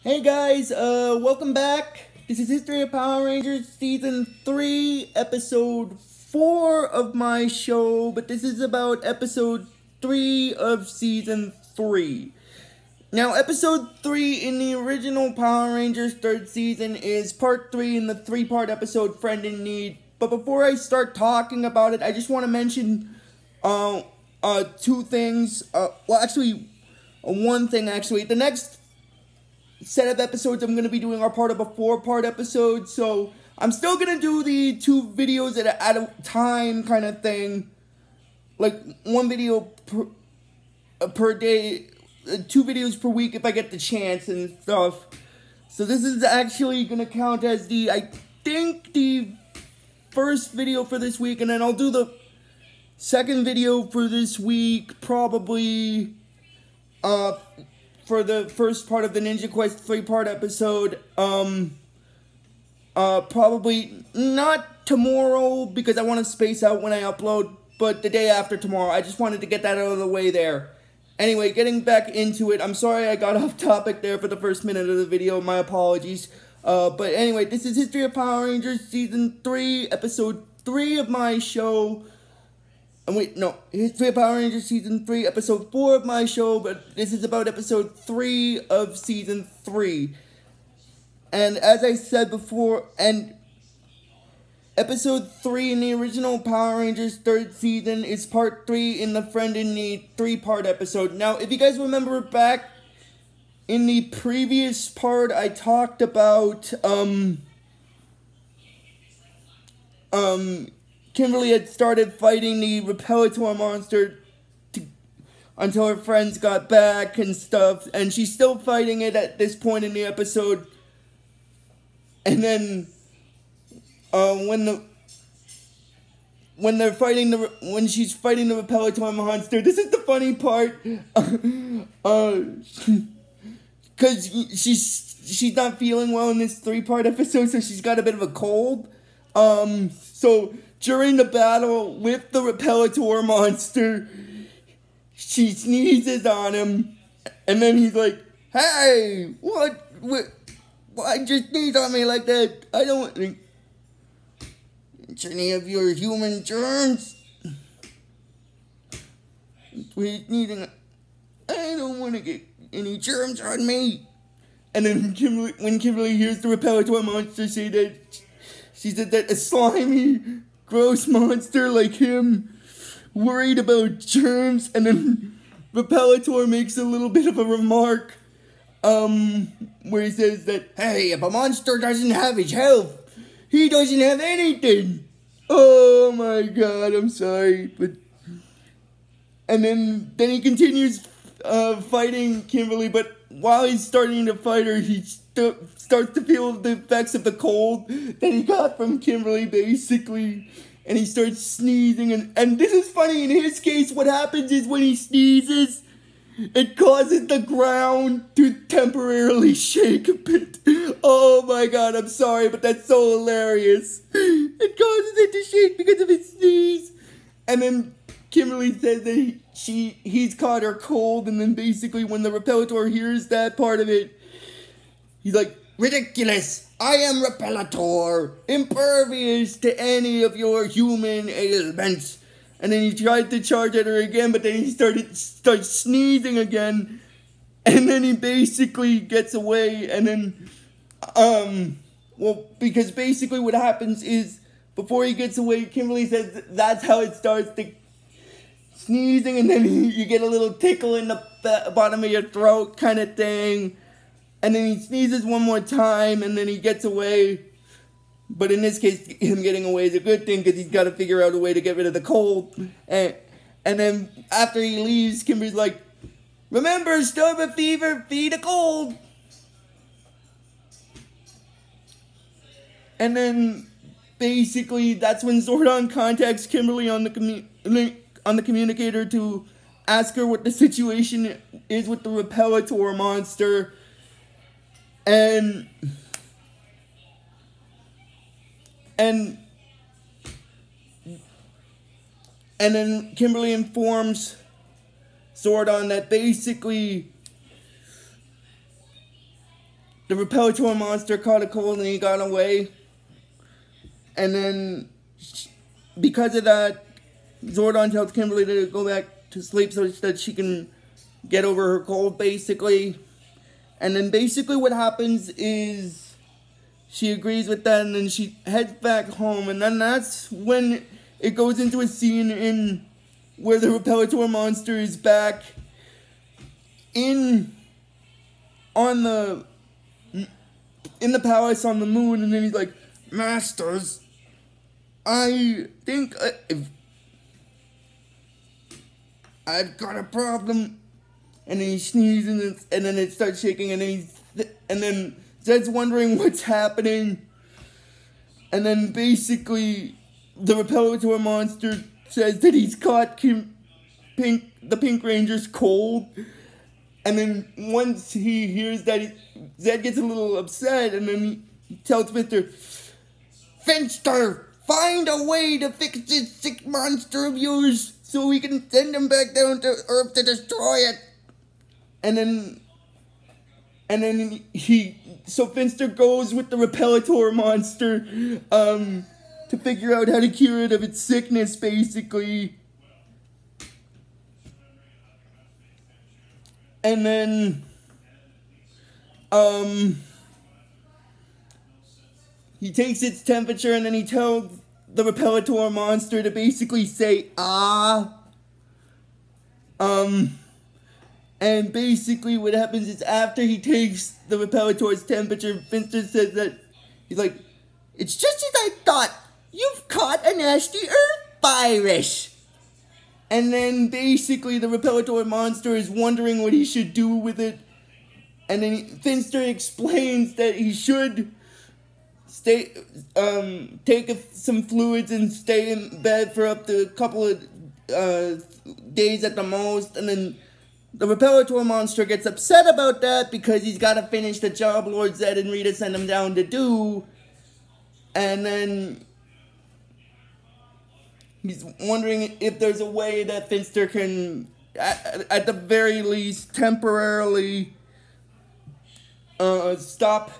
Hey guys, welcome back. This is History of Power Rangers Season 3, Episode 4 of my show, but this is about Episode 3 of Season 3. Now, Episode 3 in the original Power Rangers third season is Part 3 in the three-part episode Friend in Need. But before I start talking about it, I just want to mention two things. One thing actually. The next set of episodes I'm going to be doing are part of a 4-part episode, so I'm still going to do the 2 videos at a time kind of thing, like 1 video per day, 2 videos per week if I get the chance and stuff. So this is actually going to count as I think the first video for this week, and then I'll do the second video for this week probably for the first part of the Ninja Quest 3-part episode, probably not tomorrow because I want to space out when I upload, but the day after tomorrow. I just wanted to get that out of the way there. Anyway, getting back into it, I'm sorry I got off topic there for the first minute of the video, my apologies. But anyway, this is History of Power Rangers Season 3, Episode 3 of my show. History of Power Rangers Season 3, Episode 4 of my show, but this is about Episode 3 of Season 3. And as I said before, Episode 3 in the original Power Rangers third season is Part 3 in the Friend in Need 3-part episode. Now, if you guys remember back in the previous part, I talked about, Kimberly had started fighting the Repellitor monster until her friends got back and stuff, and she's still fighting it at this point in the episode. And then, when she's fighting the Repellitor monster, this is the funny part, because she's not feeling well in this 3-part episode, so she's got a bit of a cold. So during the battle with the Repellitor monster, she sneezes on him, and then he's like, "Hey, why'd you sneeze on me like that? I don't think it's any of your human germs. We're sneezing. I don't want to get any germs on me." And then when Kimberly hears the Repellitor monster say that, she said that a slimy, gross monster like him worried about germs, and then Repellitor makes a little bit of a remark, where he says that, "Hey, if a monster doesn't have his health, he doesn't have anything." Oh my god, I'm sorry, but... And then he continues fighting Kimberly, but while he's starting to fight her, he starts to feel the effects of the cold that he got from Kimberly, basically. And he starts sneezing, and this is funny, in his case, what happens is when he sneezes, it causes the ground to temporarily shake a bit. Oh my god, I'm sorry, but that's so hilarious. It causes it to shake because of his sneeze. And then Kimberly says that he's caught her cold, and then basically when the Repellitor hears that part of it, he's like, "Ridiculous! I am Repellitor, impervious to any of your human ailments." And then he tried to charge at her again, but then he starts sneezing again, and then he basically gets away, and then, because basically what happens is, before he gets away, Kimberly says that's how it starts, the sneezing, and then you get a little tickle in the bottom of your throat kind of thing. And then he sneezes one more time, and then he gets away. But in this case, him getting away is a good thing, because he's got to figure out a way to get rid of the cold. And then after he leaves, Kimberly's like, "Remember, starve a fever, feed a cold." And then basically that's when Zordon contacts Kimberly on the communicator to ask her what the situation is with the Repellitor monster. And then Kimberly informs Zordon that basically the Repellator monster caught a cold and he got away. And then, because of that, Zordon tells Kimberly to go back to sleep so that she can get over her cold, basically. And then basically what happens is she agrees with that, and then she heads back home. And then that's when it goes into a scene in where the Repellator monster is back in the palace on the moon, and then he's like, "Masters, I think I've got a problem." And then he sneezes, and then it starts shaking, and then Zed's wondering what's happening. And then basically the Repellator monster says that he's caught the Pink Ranger's cold. And then once he hears that, Zed gets a little upset, and then he tells Finster, "Finster, find a way to fix this sick monster of yours so we can send him back down to Earth to destroy it." So Finster goes with the Repellator monster to figure out how to cure it of its sickness, basically. And then he takes its temperature, and then he tells the Repellator monster to basically say, "Ah." And basically what happens is after he takes the Repellator's temperature, Finster says that, he's like, "It's just as I thought. You've caught a nasty Earth virus." And then basically the Repellator monster is wondering what he should do with it. And then Finster explains that he should take some fluids and stay in bed for up to a couple of days at the most. And then the Repellator monster gets upset about that because he's got to finish the job Lord Zed and Rita sent him down to do. And then he's wondering if there's a way that Finster can, at the very least, temporarily stop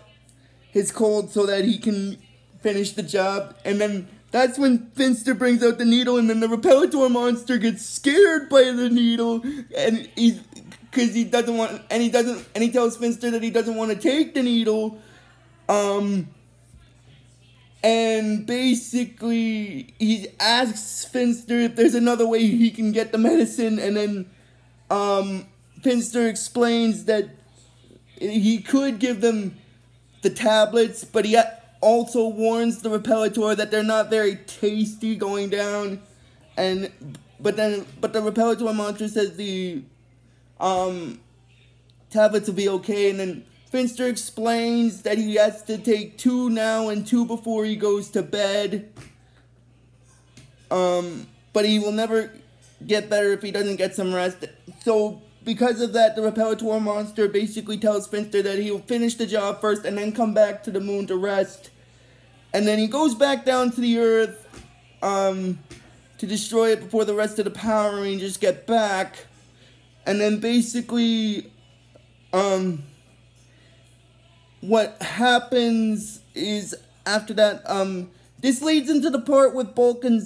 his cold so that he can finish the job. And then that's when Finster brings out the needle, and then the Repellator monster gets scared by the needle, and he tells Finster that he doesn't want to take the needle, and basically he asks Finster if there's another way he can get the medicine, and then Finster explains that he could give them the tablets, but he also warns the Repellator that they're not very tasty going down, but the Repellator monster says the tablets will be okay, and then Finster explains that he has to take 2 now and 2 before he goes to bed, but he will never get better if he doesn't get some rest. So because of that, the Repellator monster basically tells Finster that he'll finish the job first and then come back to the moon to rest. And then he goes back down to the Earth to destroy it before the rest of the Power Rangers get back. And then basically what happens is after that, this leads into the part with Bulk and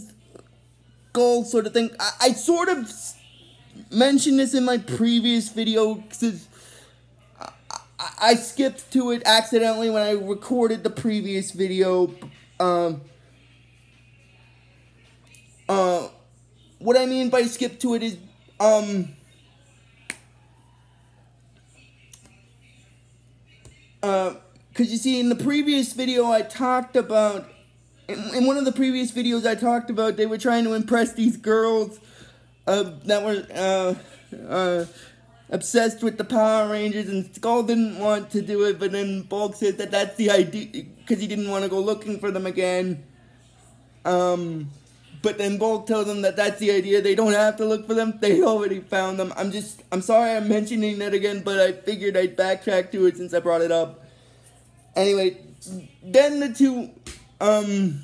Skull sort of thing. I sort of mentioned this in my previous video because I skipped to it accidentally when I recorded the previous video. What I mean by skip to it is, because you see, in the previous video I talked about, in one of the previous videos I talked about, they were trying to impress these girls that were obsessed with the Power Rangers, and Skull didn't want to do it, but then Bulk said that that's the idea, because he didn't want to go looking for them again. But then Bulk told them that that's the idea, they don't have to look for them, they already found them. I'm sorry I'm mentioning that again, but I figured I'd backtrack to it since I brought it up. Anyway, then the two, and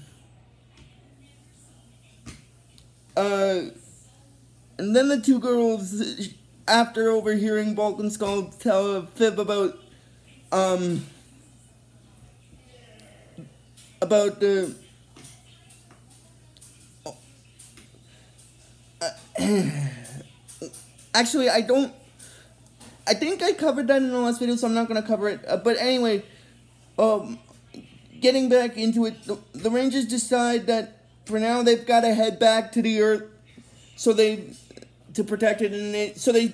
then the two girls, after overhearing Bulk and Skull tell a fib about about the actually, I think I covered that in the last video, so I'm not going to cover it. But anyway, getting back into it, the Rangers decide that for now they've got to head back to the Earth, to protect it, and so they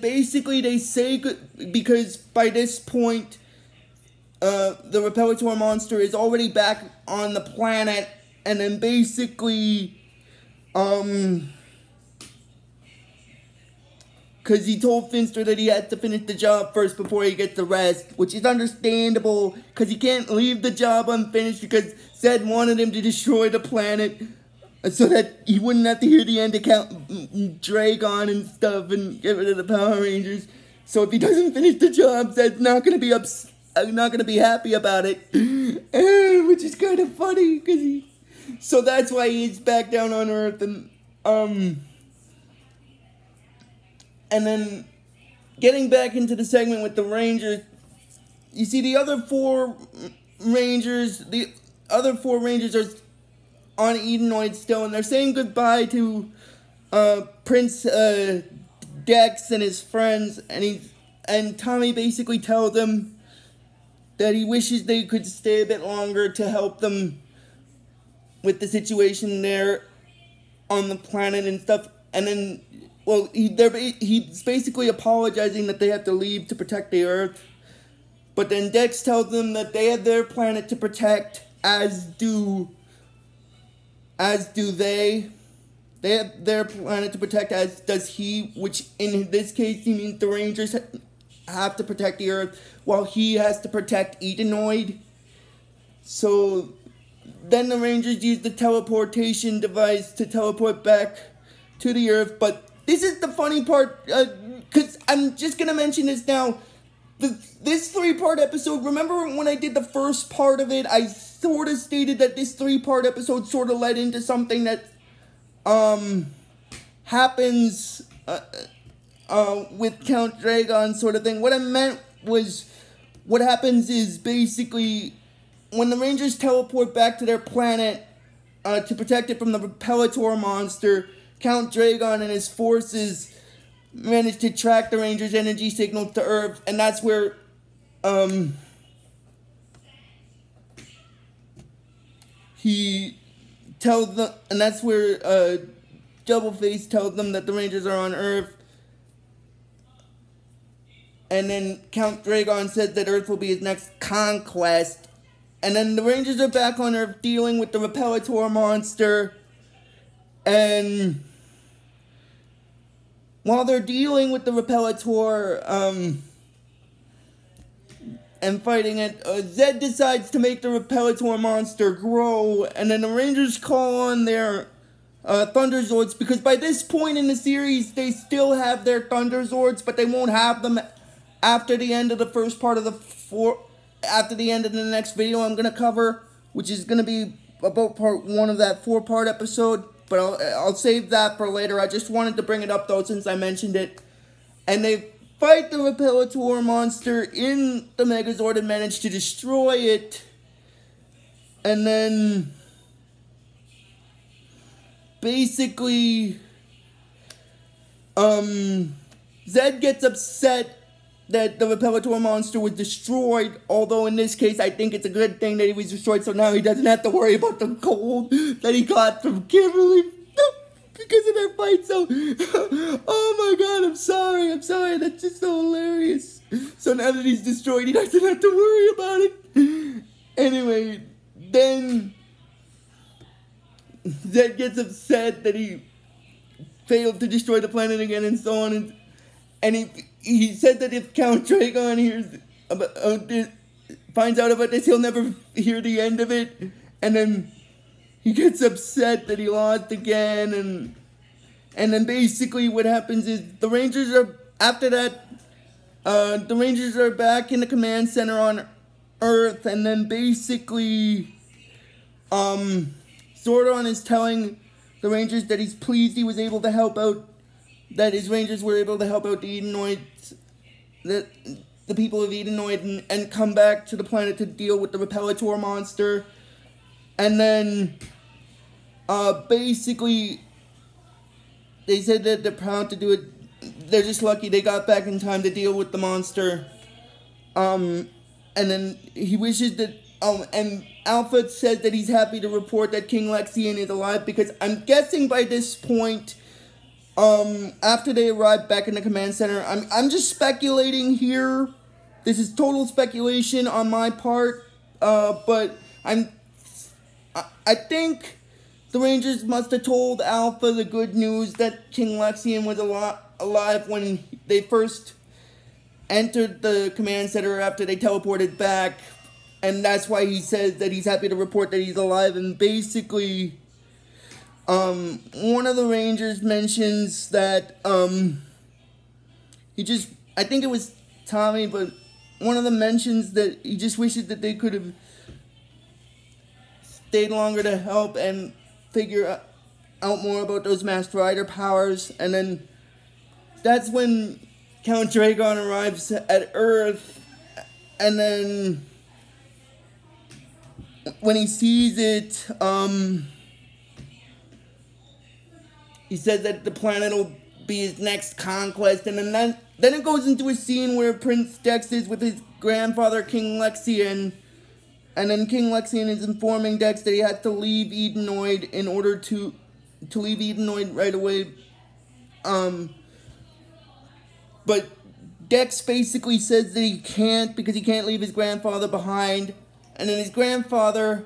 say because by this point, the Repellator monster is already back on the planet, and then basically, because he told Finster that he had to finish the job first before he gets the rest, which is understandable, because he can't leave the job unfinished because Zed wanted him to destroy the planet so that he wouldn't have to hear the end of Count Dragon and stuff and get rid of the Power Rangers. So if he doesn't finish the job, Zed's not going to be happy about it, which is kind of funny, so that's why he's back down on Earth, and then, getting back into the segment with the Rangers, you see the other four Rangers are on Edenoid still, and they're saying goodbye to Prince Dex and his friends, and Tommy basically tells them that he wishes they could stay a bit longer to help them with the situation there on the planet and stuff, and then, well, he's basically apologizing that they have to leave to protect the Earth. But then Dex tells them that they have their planet to protect, as do they. They have their planet to protect, as does he, which in this case he means the Rangers have to protect the Earth, while he has to protect Edenoid. So then the Rangers use the teleportation device to teleport back to the Earth, but this is the funny part, because I'm just going to mention this now. This 3-part episode, remember when I did the first part of it, I sort of stated that this 3-part episode sort of led into something that happens with Count Dragon sort of thing. What I meant was, what happens is basically, when the Rangers teleport back to their planet to protect it from the Repellator monster, Count Dragon and his forces managed to track the Rangers' energy signals to Earth, and that's where, he tells them, and that's where, Doubleface tells them that the Rangers are on Earth, and then Count Dragon says that Earth will be his next conquest, and then the Rangers are back on Earth dealing with the Repellator monster, and while they're dealing with the Repellator, and fighting it, Zed decides to make the Repellator monster grow, and then the Rangers call on their Thunder Zords, because by this point in the series, they still have their Thunder Zords, but they won't have them after the end of the first part of after the end of the next video I'm going to cover, which is going to be about part 1 of that 4-part episode. But I'll save that for later. I just wanted to bring it up, though, since I mentioned it. And they fight the Repellator monster in the Megazord and manage to destroy it. And then, basically, Zed gets upset that the Repellator monster was destroyed, although in this case I think it's a good thing that he was destroyed, so now he doesn't have to worry about the cold that he got from Kimberly because of their fight. So, oh my god, I'm sorry, that's just so hilarious. So now that he's destroyed, he doesn't have to worry about it. Anyway, then Zed gets upset that he failed to destroy the planet again and so on, and he said that if Count Dragon finds out about this, he'll never hear the end of it. And then he gets upset that he lost again. And then basically what happens is the Rangers are, after that, the Rangers are back in the command center on Earth. And then basically, Zordon is telling the Rangers that he's pleased he was able to help out, that his Rangers were able to help out the Edenoids, the people of Edenoid, and come back to the planet to deal with the Repellator monster. And then, basically, they said that they're proud to do it. They're just lucky they got back in time to deal with the monster. And then he wishes that, and Alpha said that he's happy to report that King Lexian is alive, because I'm guessing by this point, after they arrived back in the command center, I'm just speculating here. This is total speculation on my part, but I think the Rangers must have told Alpha the good news that King Lexian was alive when they first entered the command center after they teleported back, and that's why he says that he's happy to report that he's alive. And basically, one of the Rangers mentions that, I think it was Tommy, but one of them mentions that he just wishes that they could have stayed longer to help and figure out more about those Masked Rider powers. And then that's when Count Dragon arrives at Earth, and then when he sees it, he says that the planet will be his next conquest. And then it goes into a scene where Prince Dex is with his grandfather, King Lexian, and then King Lexian is informing Dex that he has to leave Edenoid in order to leave Edenoid right away. But Dex basically says that he can't, because he can't leave his grandfather behind. And then his grandfather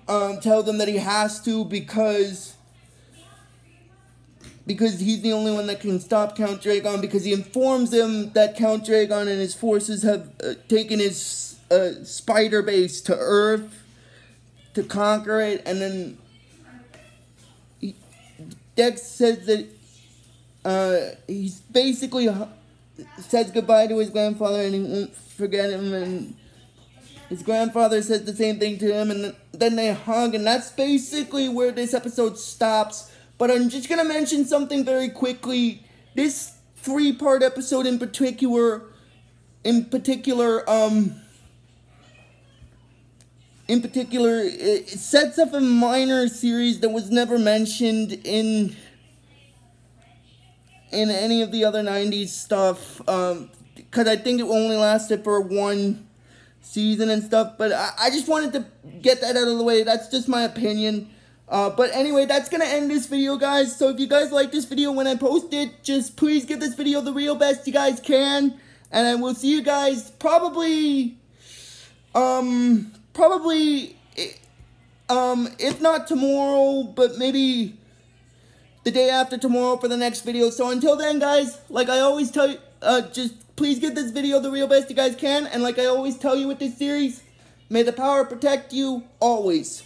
tells him that he has to, because he's the only one that can stop Count Dragon, because he informs him that Count Dragon and his forces have taken his spider base to Earth to conquer it. And then Dex says that he's basically says goodbye to his grandfather and he won't forget him, and his grandfather says the same thing to him, and then they hug, and that's basically where this episode stops. But I'm just gonna mention something very quickly. This 3-part episode in particular, it sets up a minor series that was never mentioned in any of the other 90s stuff, because I think it only lasted for 1 season and stuff. But I just wanted to get that out of the way. That's just my opinion. But anyway, that's gonna end this video, guys. So if you guys like this video when I post it, just please give this video the real best you guys can. And I will see you guys probably, if not tomorrow, but maybe the day after tomorrow for the next video. So until then, guys, like I always tell you, just please give this video the real best you guys can. And like I always tell you with this series, may the power protect you always.